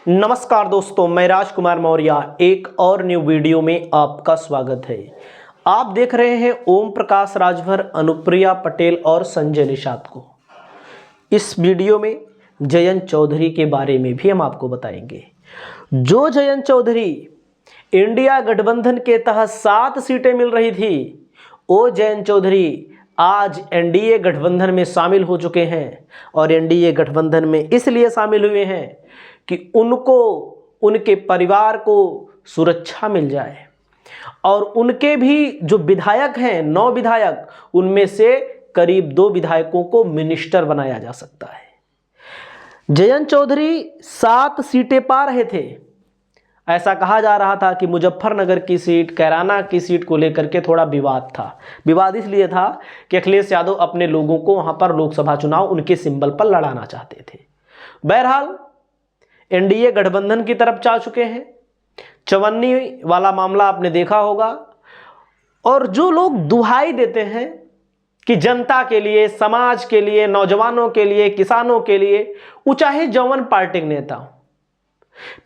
नमस्कार दोस्तों, मैं राजकुमार मौर्य एक और न्यू वीडियो में आपका स्वागत है। आप देख रहे हैं ओम प्रकाश राजभर, अनुप्रिया पटेल और संजय निषाद को। इस वीडियो में जयंत चौधरी के बारे में भी हम आपको बताएंगे। जो जयंत चौधरी इंडिया गठबंधन के तहत 7 सीटें मिल रही थी, वो जयंत चौधरी आज एनडीए गठबंधन में शामिल हो चुके हैं। और एनडीए गठबंधन में इसलिए शामिल हुए हैं कि उनको, उनके परिवार को सुरक्षा मिल जाए और उनके भी जो विधायक हैं 9 विधायक, उनमें से करीब 2 विधायकों को मिनिस्टर बनाया जा सकता है। जयंत चौधरी 7 सीटें पा रहे थे। ऐसा कहा जा रहा था कि मुजफ्फरनगर की सीट, कैराना की सीट को लेकर के थोड़ा विवाद था। विवाद इसलिए था कि अखिलेश यादव अपने लोगों को वहां पर लोकसभा चुनाव उनके सिंबल पर लड़ाना चाहते थे। बहरहाल एनडीए गठबंधन की तरफ जा चुके हैं। चवन्नी वाला मामला आपने देखा होगा। और जो लोग दुहाई देते हैं कि जनता के लिए, समाज के लिए, नौजवानों के लिए, किसानों के लिए, वो चाहे जौवन पार्टी के नेता हो।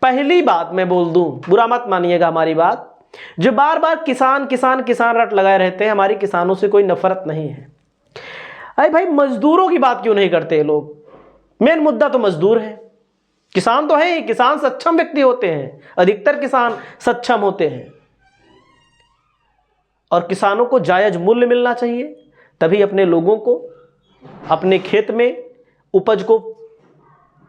पहली बात मैं बोल दूं, बुरा मत मानिएगा हमारी बात, जो बार बार किसान किसान किसान रट लगाए रहते हैं, हमारी किसानों से कोई नफरत नहीं है। अरे भाई, मजदूरों की बात क्यों नहीं करते लोग? मेन मुद्दा तो मजदूर है। किसान तो है ही, किसान सक्षम व्यक्ति होते हैं, अधिकतर किसान सक्षम होते हैं। और किसानों को जायज मूल्य मिलना चाहिए, तभी अपने लोगों को अपने खेत में उपज को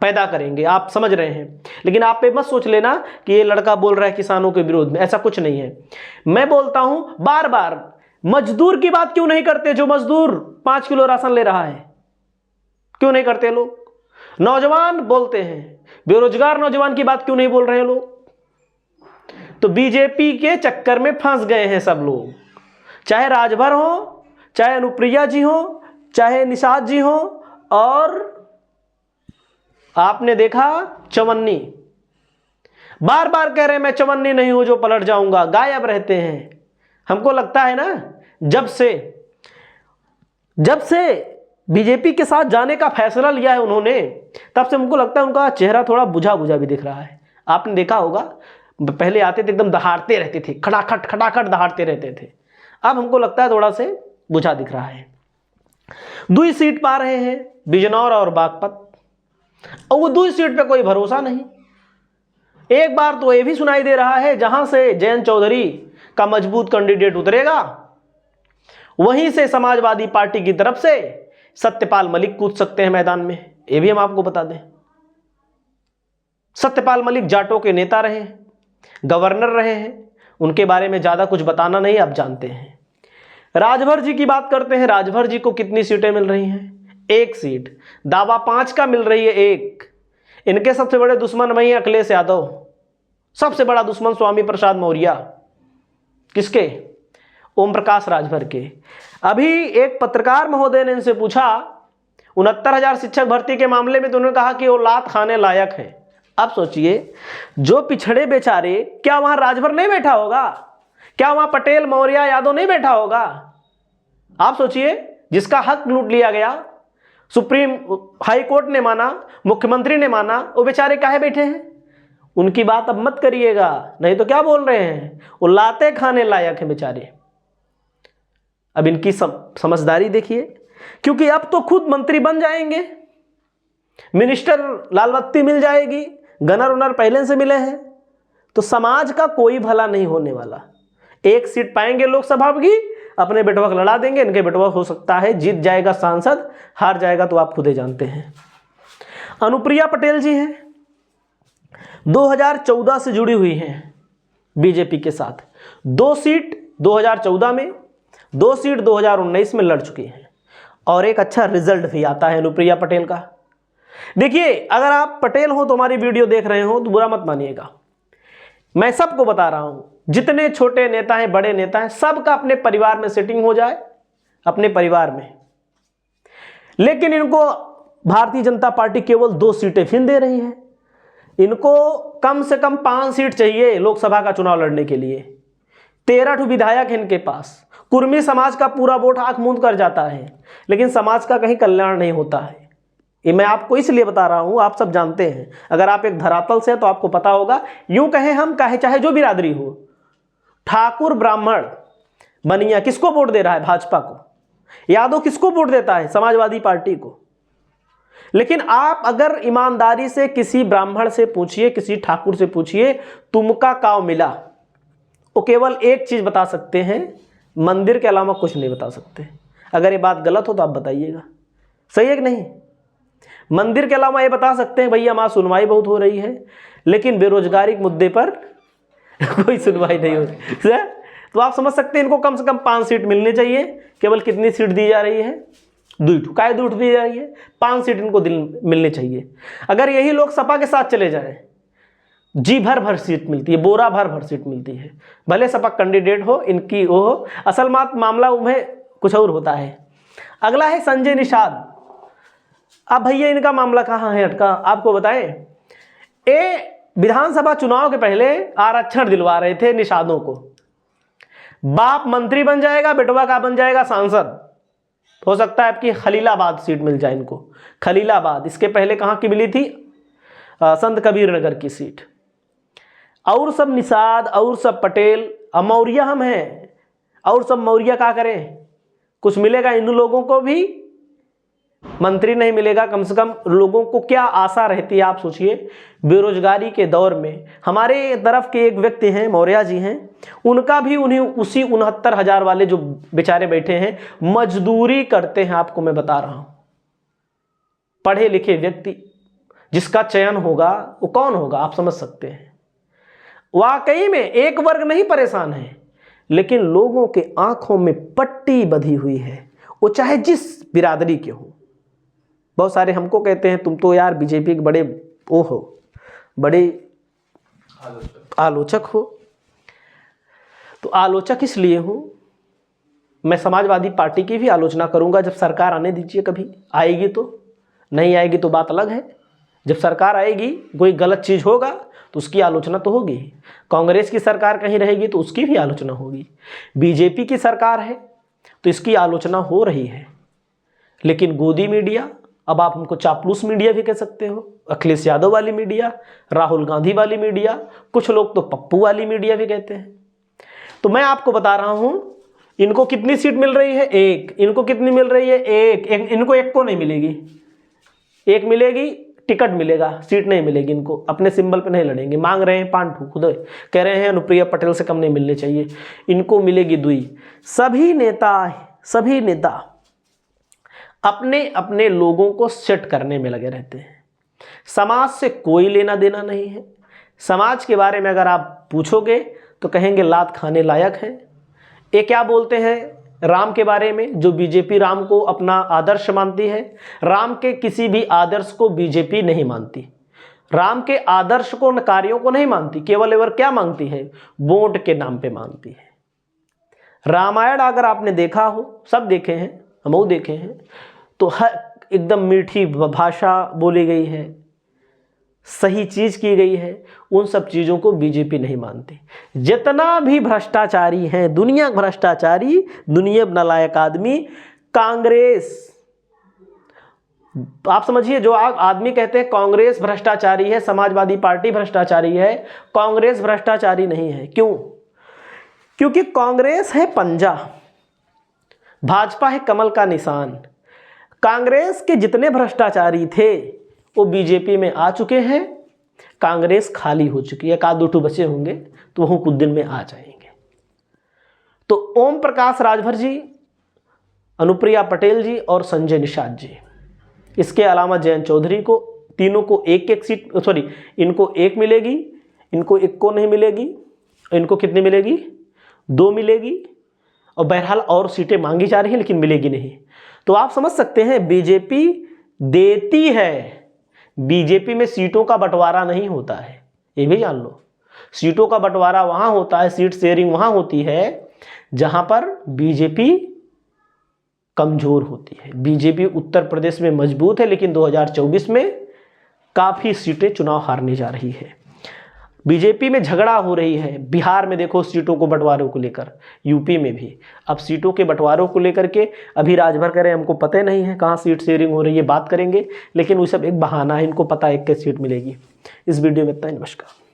पैदा करेंगे। आप समझ रहे हैं। लेकिन आप पे मत सोच लेना कि ये लड़का बोल रहा है किसानों के विरोध में, ऐसा कुछ नहीं है। मैं बोलता हूं बार बार, मजदूर की बात क्यों नहीं करते? जो मजदूर 5 किलो राशन ले रहा है, क्यों नहीं करते लोग? नौजवान बोलते हैं, बेरोजगार नौजवान की बात क्यों नहीं बोल रहे हैं लोग? तो बीजेपी के चक्कर में फंस गए हैं सब लोग, चाहे राजभर हो, चाहे अनुप्रिया जी हो, चाहे निषाद जी हो, और आपने देखा चवन्नी बार बार कह रहे हैं मैं चवन्नी नहीं हूं जो पलट जाऊंगा, गायब रहते हैं। हमको लगता है ना, जब से बीजेपी के साथ जाने का फैसला लिया है उन्होंने, तब से हमको लगता है उनका चेहरा थोड़ा बुझा बुझा भी दिख रहा है। आपने देखा होगा, पहले आते थे एकदम दहाड़ते रहते थे, खटाखट खटाखट दहाड़ते रहते थे। अब हमको लगता है थोड़ा से बुझा दिख रहा है। 2 सीट पा रहे हैं, बिजनौर और बागपत, और वो 2 सीट पे कोई भरोसा नहीं। एक बार तो ये भी सुनाई दे रहा है जहां से जयंत चौधरी का मजबूत कैंडिडेट उतरेगा, वहीं से समाजवादी पार्टी की तरफ से सत्यपाल मलिक कूद सकते हैं मैदान में। ये भी हम आपको बता दें, सत्यपाल मलिक जाटों के नेता रहे हैं, गवर्नर रहे हैं, उनके बारे में ज्यादा कुछ बताना नहीं, आप जानते हैं। राजभर जी की बात करते हैं। राजभर जी को कितनी सीटें मिल रही हैं? 1 सीट। दावा 5 का मिल रही है 1। इनके सबसे बड़े दुश्मन वही अखिलेश यादव, सबसे बड़ा दुश्मन स्वामी प्रसाद मौर्य। किसके? ओम प्रकाश राजभर के। अभी एक पत्रकार महोदय ने इनसे पूछा 69,000 शिक्षक भर्ती के मामले में, तो उन्होंने कहा कि वो लात खाने लायक है। अब सोचिए, जो पिछड़े बेचारे, क्या वहां राजभर नहीं बैठा होगा? क्या वहां पटेल, मौर्य, यादव नहीं बैठा होगा? आप सोचिए, जिसका हक लूट लिया गया, सुप्रीम हाई कोर्ट ने माना, मुख्यमंत्री ने माना, वो बेचारे काहे बैठे हैं? उनकी बात अब मत करिएगा, नहीं तो क्या बोल रहे हैं, वो लाते खाने लायक हैं बेचारे। अब इनकी समझदारी देखिए, क्योंकि अब तो खुद मंत्री बन जाएंगे, मिनिस्टर लाल बत्ती मिल जाएगी, गनर उनर पहले से मिले हैं, तो समाज का कोई भला नहीं होने वाला। 1 सीट पाएंगे लोकसभा की, अपने बेटवा को लड़ा देंगे। इनके बेटवा हो सकता है जीत जाएगा सांसद, हार जाएगा तो आप खुद ही जानते हैं। अनुप्रिया पटेल जी हैं, 2014 से जुड़ी हुई हैं बीजेपी के साथ। 2 सीट 2014 में, 2 सीट 2019 में लड़ चुकी हैं, और एक अच्छा रिजल्ट भी आता है अनुप्रिया पटेल का। देखिए, अगर आप पटेल हो तो हमारी वीडियो देख रहे हो तो बुरा मत मानिएगा, मैं सबको बता रहा हूं, जितने छोटे नेता हैं, बड़े नेता हैं, सबका अपने परिवार में सेटिंग हो जाए, अपने परिवार में। लेकिन इनको भारतीय जनता पार्टी केवल 2 सीटें फिर दे रही है। इनको कम से कम 5 सीट चाहिए लोकसभा का चुनाव लड़ने के लिए। 13 विधायक हैं इनके पास। कुर्मी समाज का पूरा वोट आंख मूंद कर जाता है, लेकिन समाज का कहीं कल्याण नहीं होता है। ये मैं आपको इसलिए बता रहा हूं, आप सब जानते हैं, अगर आप एक धरातल से हैं तो आपको पता होगा। यूं कहें हम, चाहे जो बिरादरी हो, ठाकुर ब्राह्मण बनिया किसको वोट दे रहा है? भाजपा को। यादव किसको वोट देता है? समाजवादी पार्टी को। लेकिन आप अगर ईमानदारी से किसी ब्राह्मण से पूछिए, किसी ठाकुर से पूछिए, तुमका काव मिला, वो केवल एक चीज बता सकते हैं, मंदिर के अलावा कुछ नहीं बता सकते। अगर ये बात गलत हो तो आप बताइएगा, सही है कि नहीं? मंदिर के अलावा ये बता सकते हैं भैया हमारी सुनवाई बहुत हो रही है, लेकिन बेरोजगारी के मुद्दे पर कोई सुनवाई नहीं हो रही है। तो आप समझ सकते हैं इनको कम से कम 5 सीट मिलनी चाहिए। केवल कितनी सीट दी जा रही है? 2 दी जा रही है। 5 सीट इनको मिलनी चाहिए। अगर यही लोग सपा के साथ चले जाएं, जी भर सीट मिलती है, बोरा भर सीट मिलती है। भले सपा कैंडिडेट हो, इनकी वो हो, असल मामला उन्हें कुछ और होता है। अगला है संजय निषाद। अब भैया इनका मामला कहाँ है अटका, आपको बताएं। ये विधानसभा चुनाव के पहले आरक्षण दिलवा रहे थे निषादों को। बाप मंत्री बन जाएगा, बेटवा का बन जाएगा सांसद। हो सकता है आपकी खलीलाबाद सीट मिल जाए इनको, खलीलाबाद। इसके पहले कहाँ की मिली थी? संत कबीर नगर की सीट। और सब निषाद, और सब पटेल, मौर्य हम हैं, और सब मौर्य क्या करें? कुछ मिलेगा इन लोगों को भी? मंत्री नहीं मिलेगा। कम से कम लोगों को क्या आशा रहती है, आप सोचिए। बेरोजगारी के दौर में हमारे तरफ के एक व्यक्ति हैं, मौर्य जी हैं, उनका भी उन्हीं उसी 69,000 वाले जो बेचारे बैठे हैं मजदूरी करते हैं। आपको मैं बता रहा हूं, पढ़े लिखे व्यक्ति जिसका चयन होगा वो कौन होगा, आप समझ सकते हैं। वाकई में एक वर्ग नहीं परेशान है, लेकिन लोगों के आंखों में पट्टी बंधी हुई है, वो चाहे जिस बिरादरी के हो। बहुत सारे हमको कहते हैं तुम तो यार बीजेपी के बड़े वो हो, बड़े आलोचक हो। तो आलोचक इसलिए हूं, मैं समाजवादी पार्टी की भी आलोचना करूंगा जब सरकार आने दीजिए। कभी आएगी तो, नहीं आएगी तो बात अलग है। जब सरकार आएगी, कोई गलत चीज होगा तो उसकी आलोचना तो होगी। कांग्रेस की सरकार कहीं रहेगी तो उसकी भी आलोचना होगी। बीजेपी की सरकार है तो इसकी आलोचना हो रही है। लेकिन गोदी मीडिया, अब आप हमको चापलूस मीडिया भी कह सकते हो, अखिलेश यादव वाली मीडिया, राहुल गांधी वाली मीडिया, कुछ लोग तो पप्पू वाली मीडिया भी कहते हैं। तो मैं आपको बता रहा हूं, इनको कितनी सीट मिल रही है? 1। इनको कितनी मिल रही है? 1। इनको 1 को नहीं मिलेगी, 1 मिलेगी, टिकट मिलेगा, सीट नहीं मिलेगी इनको। अपने सिंबल पे नहीं लड़ेंगे। मांग रहे हैं 5 खुद कह रहे हैं अनुप्रिया पटेल से कम नहीं मिलने चाहिए, इनको मिलेगी 2। सभी नेता अपने अपने लोगों को सेट करने में लगे रहते हैं। समाज से कोई लेना देना नहीं है। समाज के बारे में अगर आप पूछोगे तो कहेंगे लात खाने लायक है। ये क्या बोलते हैं राम के बारे में, जो बीजेपी राम को अपना आदर्श मानती है? राम के किसी भी आदर्श को बीजेपी नहीं मानती। राम के आदर्श को, कार्यों को नहीं मानती, केवल एवर क्या मांगती है? वोट के नाम पे मांगती है। रामायण अगर आपने देखा हो, सब देखे हैं, हम देखे हैं, तो हर एकदम मीठी भाषा बोली गई है, सही चीज की गई है। उन सब चीजों को बीजेपी नहीं मानती। जितना भी भ्रष्टाचारी है, दुनिया भ्रष्टाचारी, दुनिया नालायक आदमी, कांग्रेस, आप समझिए, जो आदमी कहते हैं कांग्रेस भ्रष्टाचारी है, समाजवादी पार्टी भ्रष्टाचारी है, कांग्रेस भ्रष्टाचारी नहीं है। क्यों? क्योंकि कांग्रेस है पंजा, भाजपा है कमल का निशान। कांग्रेस के जितने भ्रष्टाचारी थे वो बीजेपी में आ चुके हैं। कांग्रेस खाली हो चुकी है। 1-2 बचे होंगे तो वो कुछ दिन में आ जाएंगे। तो ओम प्रकाश राजभर जी, अनुप्रिया पटेल जी और संजय निषाद जी, इसके अलावा जयंत चौधरी को, तीनों को 1-1 सीट, सॉरी, इनको 1 मिलेगी, इनको 1 को नहीं मिलेगी। इनको कितनी मिलेगी? 2 मिलेगी। और बहरहाल और सीटें मांगी जा रही हैं लेकिन मिलेगी नहीं। तो आप समझ सकते हैं बीजेपी देती है, बीजेपी में सीटों का बंटवारा नहीं होता है, ये भी जान लो। सीटों का बंटवारा वहां होता है, सीट शेयरिंग वहां होती है जहां पर बीजेपी कमजोर होती है। बीजेपी उत्तर प्रदेश में मजबूत है, लेकिन 2024 में काफी सीटें चुनाव हारने जा रही है। बीजेपी में झगड़ा हो रही है, बिहार में देखो सीटों को बंटवारों को लेकर, यूपी में भी अब सीटों के बंटवारों को लेकर के अभी राजभर कह रहे हैं हमको पता नहीं है कहाँ सीट शेयरिंग हो रही है, बात करेंगे, लेकिन वो सब एक बहाना है, इनको पता है एक सीट मिलेगी। इस वीडियो में इतना ही, नमस्कार।